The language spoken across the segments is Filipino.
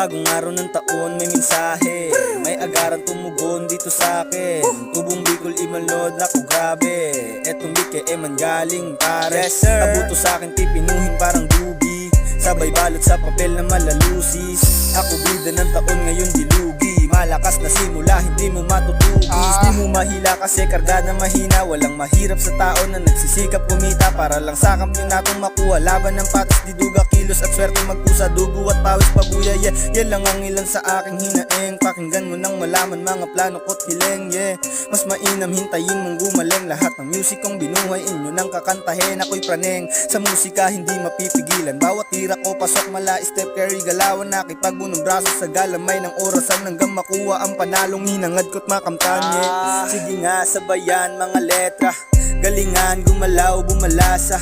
bagong araw ng taon may mensahe, may agaran tumugon dito sa akin. Tubong Bicol imalod, naku grabe, etong bike manggaling pare. Abuto sa akin pipinuhin parang dubi, sabay balot sa papel na malalusis. Ako bida ng taon ngayon dilugi, malakas na simula hindi mo matutugis. Di mo mahila kasi karga na mahina, walang mahirap sa tao na nagsisikap kumita para lang sa kampyonatong makuha. Laban ng patas di duga kilos at swerte magpusa, dugo at pawis pabuya. Yeah, yan lang ang ilan sa aking hinaeng, pakinggan mo nang malaman mga plano ko't hiling. Yeah, mas mainam hintayin mong gumaling, lahat ng music kong binuhay inyo nang kakantahin. Ako'y praneng sa musika hindi mapipigilan, bawat tira ko pasok mala Steph Curry galawan, nakipagbunog braso sa galamay ng orasan hanggang makuha ang panalong hinangad ko't makamtanye. Sige nga sabayan mga letra, galingan gumalaw bumalasa.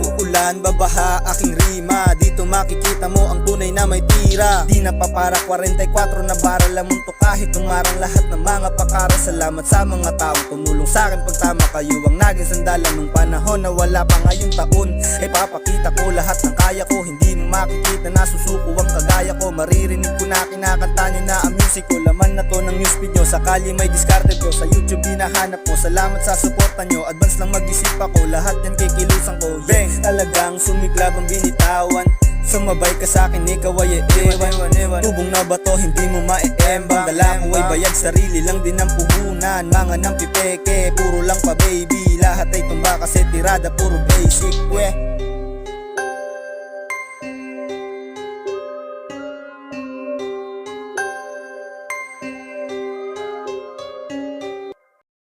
Uulan babaha aking rima, dito makikita mo ang tunay na may tira. Di na pa para 44 na baral lamang to kahit tumarang lahat ng mga pakara. Salamat sa mga taong tumulong sa akin pagtama, kayo ang naging sandalan nung panahon na wala pa ngayong taon. Ay papakita ko lahat ng kaya ko, hindi mo makikita na susuko ang kagaya ko. Maririnig ko na kinakanta nyo na ang music ko, laman na to ng news video. Sakali may discarded ko sa YouTube dinahanap ko. Salamat sa suporta nyo, advance lang mag-isip ako, lahat yan kikilusan ko. Bang, talagang sumiglab ang binitawan, sumabay ka sa'kin ikaw ay ewan. Tubong na bato hindi mo maeembang, dala ko ay bayag sarili lang din ang puhunan. Mga nang pipeke puro lang pa baby, lahat ay tumba kasi tirada puro basic.